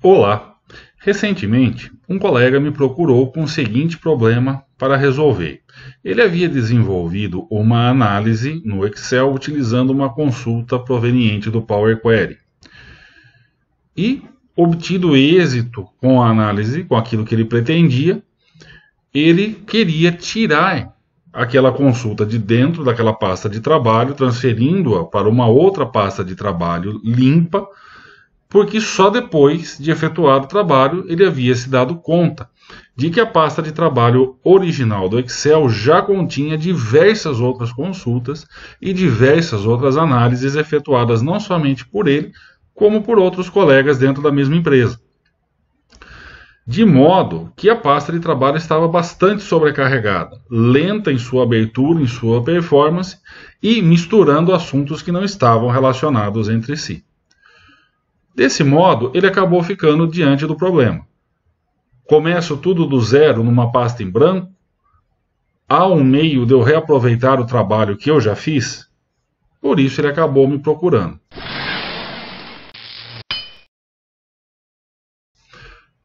Olá! Recentemente, um colega me procurou com o seguinte problema para resolver. Ele havia desenvolvido uma análise no Excel utilizando uma consulta proveniente do Power Query. E, obtido êxito com a análise, com aquilo que ele pretendia, ele queria tirar aquela consulta de dentro daquela pasta de trabalho, transferindo-a para uma outra pasta de trabalho limpa, porque só depois de efetuado o trabalho ele havia se dado conta de que a pasta de trabalho original do Excel já continha diversas outras consultas e diversas outras análises efetuadas não somente por ele, como por outros colegas dentro da mesma empresa. De modo que a pasta de trabalho estava bastante sobrecarregada, lenta em sua abertura, em sua performance e misturando assuntos que não estavam relacionados entre si. Desse modo, ele acabou ficando diante do problema. Começo tudo do zero numa pasta em branco? Há um meio de eu reaproveitar o trabalho que eu já fiz? Por isso ele acabou me procurando.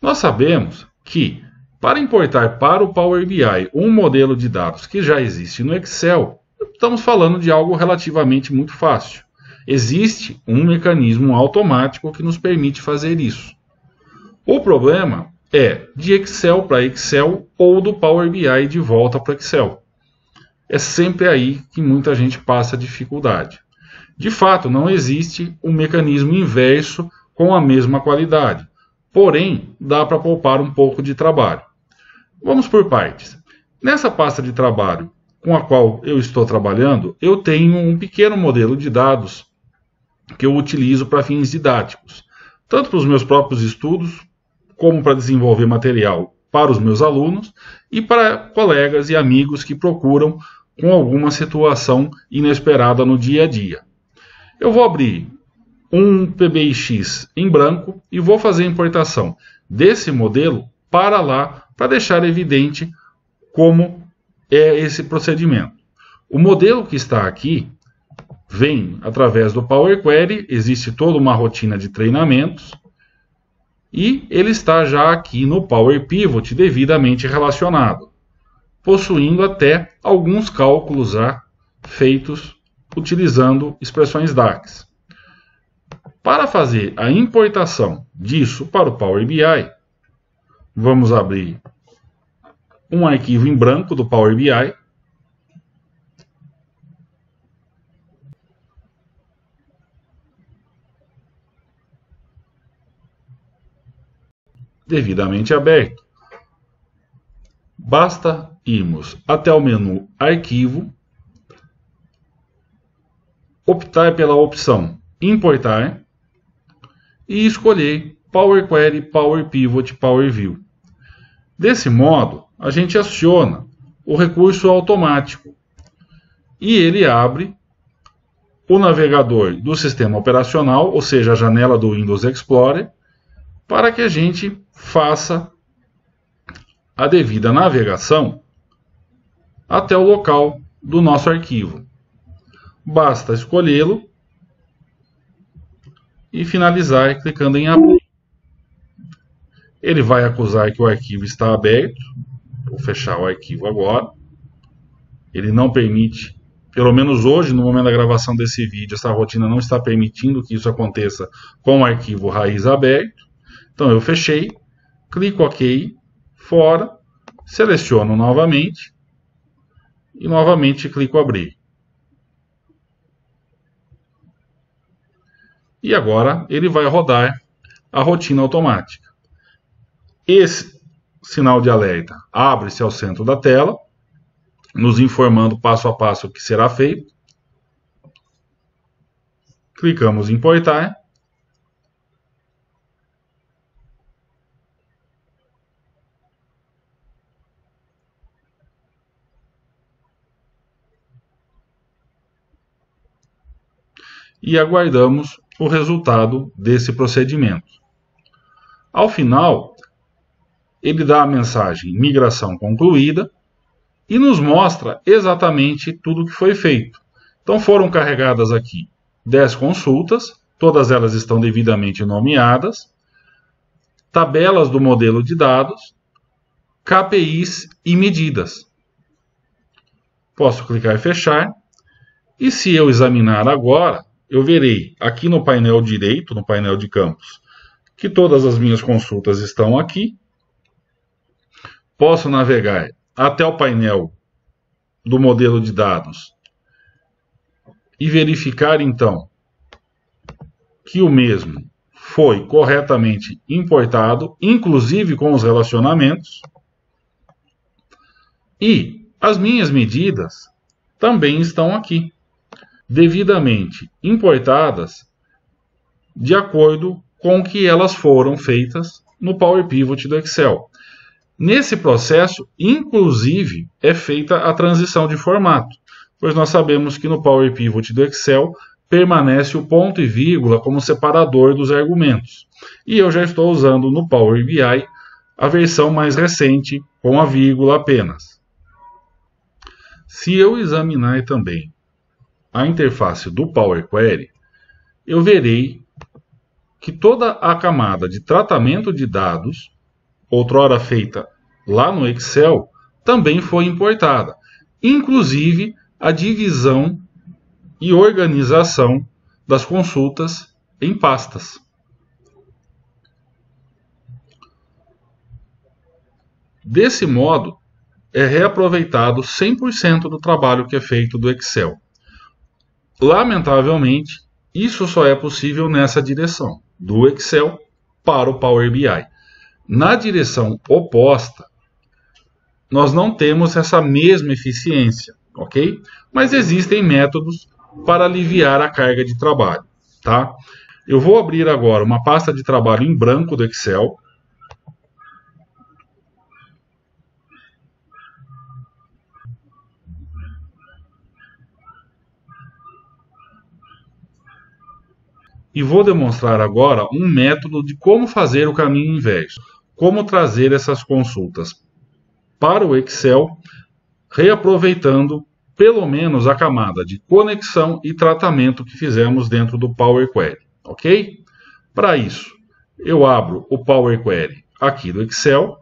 Nós sabemos que, para importar para o Power BI um modelo de dados que já existe no Excel, estamos falando de algo relativamente muito fácil. Existe um mecanismo automático que nos permite fazer isso. O problema é de Excel para Excel ou do Power BI de volta para Excel. É sempre aí que muita gente passa dificuldade. De fato, não existe um mecanismo inverso com a mesma qualidade. Porém, dá para poupar um pouco de trabalho. Vamos por partes. Nessa pasta de trabalho com a qual eu estou trabalhando, eu tenho um pequeno modelo de dados que eu utilizo para fins didáticos, tanto para os meus próprios estudos, como para desenvolver material para os meus alunos e para colegas e amigos que procuram com alguma situação inesperada no dia a dia. Eu vou abrir um PBIX em branco e vou fazer a importação desse modelo para lá, para deixar evidente como é esse procedimento. O modelo que está aqui vem através do Power Query, existe toda uma rotina de treinamentos e ele está já aqui no Power Pivot devidamente relacionado, possuindo até alguns cálculos já feitos utilizando expressões DAX. Para fazer a importação disso para o Power BI, vamos abrir um arquivo em branco do Power BI. Devidamente aberto. Basta irmos até o menu Arquivo, optar pela opção Importar e escolher Power Query, Power Pivot, Power View. Desse modo, a gente aciona o recurso automático e ele abre o navegador do sistema operacional, ou seja, a janela do Windows Explorer, para que a gente faça a devida navegação até o local do nosso arquivo. Basta escolhê-lo e finalizar clicando em Abrir. Ele vai acusar que o arquivo está aberto. Vou fechar o arquivo agora. Ele não permite, pelo menos hoje, no momento da gravação desse vídeo, essa rotina não está permitindo que isso aconteça com o arquivo raiz aberto. Então eu fechei, clico OK, fora, seleciono novamente e novamente clico Abrir. E agora ele vai rodar a rotina automática. Esse sinal de alerta abre-se ao centro da tela, nos informando passo a passo o que será feito. Clicamos em Importar. E aguardamos o resultado desse procedimento. Ao final, ele dá a mensagem migração concluída e nos mostra exatamente tudo o que foi feito. Então foram carregadas aqui 10 consultas, todas elas estão devidamente nomeadas. tabelas do modelo de dados, KPIs e medidas. Posso clicar em fechar. E se eu examinar agora, eu verei aqui no painel direito, no painel de campos, que todas as minhas consultas estão aqui. Posso navegar até o painel do modelo de dados e verificar então que o mesmo foi corretamente importado, inclusive com os relacionamentos. E as minhas medidas também estão aqui, devidamente importadas de acordo com que elas foram feitas no Power Pivot do Excel. Nesse processo, inclusive, é feita a transição de formato, pois nós sabemos que no Power Pivot do Excel permanece o ponto e vírgula como separador dos argumentos. E eu já estou usando no Power BI a versão mais recente com a vírgula apenas. Se eu examinar também a interface do Power Query, eu verei que toda a camada de tratamento de dados, outrora feita lá no Excel, também foi importada, inclusive a divisão e organização das consultas em pastas. Desse modo, é reaproveitado 100% do trabalho que é feito do Excel. Lamentavelmente, isso só é possível nessa direção, do Excel para o Power BI. Na direção oposta, nós não temos essa mesma eficiência, ok? Mas existem métodos para aliviar a carga de trabalho, tá? Eu vou abrir agora uma pasta de trabalho em branco do Excel. E vou demonstrar agora um método de como fazer o caminho inverso. Como trazer essas consultas para o Excel, reaproveitando pelo menos a camada de conexão e tratamento que fizemos dentro do Power Query. Ok? Para isso, eu abro o Power Query aqui do Excel.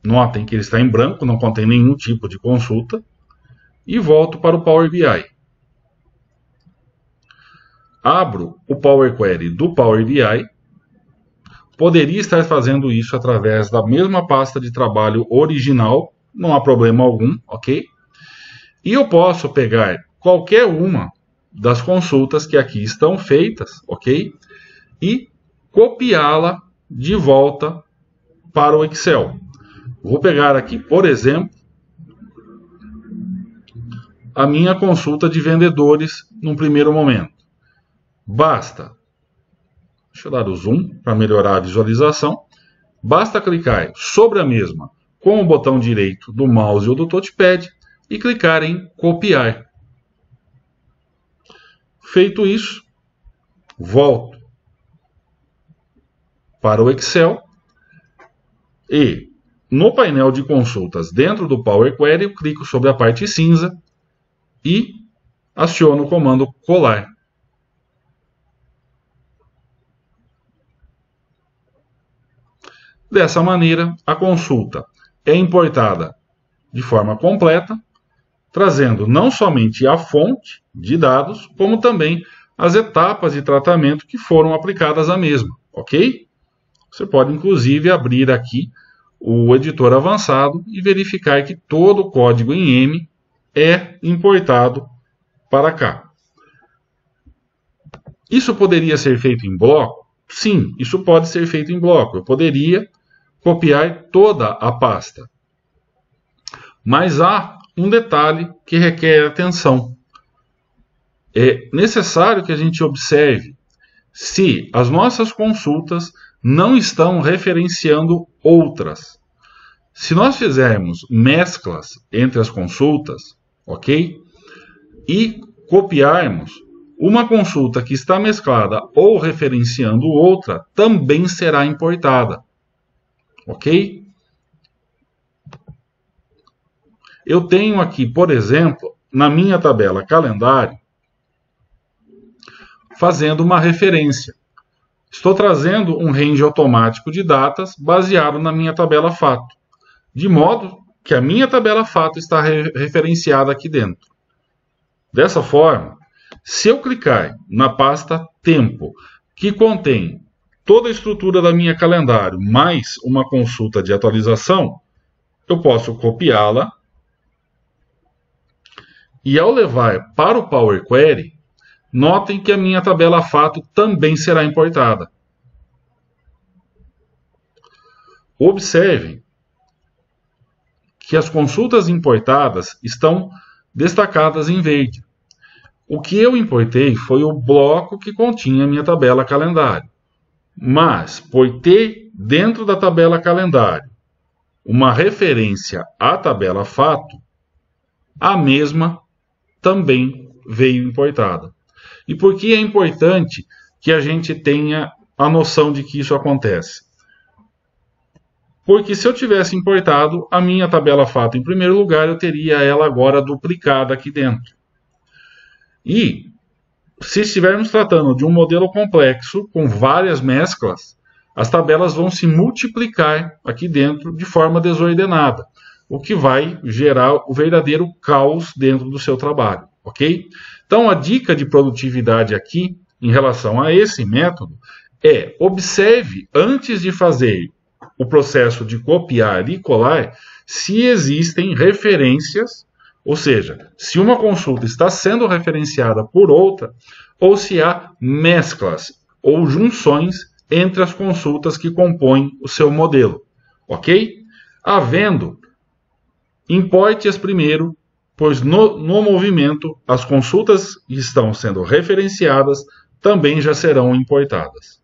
Notem que ele está em branco, não contém nenhum tipo de consulta. E volto para o Power BI. Abro o Power Query do Power BI. Poderia estar fazendo isso através da mesma pasta de trabalho original, não há problema algum, ok? E eu posso pegar qualquer uma das consultas que aqui estão feitas, ok? E copiá-la de volta para o Excel. Vou pegar aqui, por exemplo, a minha consulta de vendedores num primeiro momento. Basta, deixa eu dar o zoom para melhorar a visualização. Basta clicar sobre a mesma com o botão direito do mouse ou do touchpad e clicar em copiar. Feito isso, volto para o Excel e no painel de consultas dentro do Power Query, eu clico sobre a parte cinza e aciono o comando colar. Dessa maneira, a consulta é importada de forma completa, trazendo não somente a fonte de dados, como também as etapas de tratamento que foram aplicadas à mesma, ok? Você pode, inclusive, abrir aqui o editor avançado e verificar que todo o código em M é importado para cá. Isso poderia ser feito em bloco? Sim, isso pode ser feito em bloco. Eu poderia copiar toda a pasta. Mas há um detalhe que requer atenção. É necessário que a gente observe se as nossas consultas não estão referenciando outras. Se nós fizermos mesclas entre as consultas, ok? E copiarmos uma consulta que está mesclada ou referenciando outra, também será importada. Ok? Eu tenho aqui, por exemplo, na minha tabela calendário fazendo uma referência. Estou trazendo um range automático de datas baseado na minha tabela fato, de modo que a minha tabela fato está referenciada aqui dentro. Dessa forma, se eu clicar na pasta Tempo, que contém toda a estrutura da minha calendário, mais uma consulta de atualização, eu posso copiá-la e ao levar para o Power Query, notem que a minha tabela fato também será importada. Observem que as consultas importadas estão destacadas em verde. O que eu importei foi o bloco que continha a minha tabela calendário. Mas, por ter dentro da tabela calendário uma referência à tabela fato, a mesma também veio importada. E por que é importante que a gente tenha a noção de que isso acontece? Porque se eu tivesse importado a minha tabela fato em primeiro lugar, eu teria ela agora duplicada aqui dentro. E se estivermos tratando de um modelo complexo, com várias mesclas, as tabelas vão se multiplicar aqui dentro de forma desordenada, o que vai gerar o verdadeiro caos dentro do seu trabalho, ok? Então, a dica de produtividade aqui, em relação a esse método, é observe, antes de fazer o processo de copiar e colar, se existem referências, ou seja, se uma consulta está sendo referenciada por outra, ou se há mesclas ou junções entre as consultas que compõem o seu modelo, ok? Havendo, importe-as primeiro, pois no movimento as consultas que estão sendo referenciadas também já serão importadas.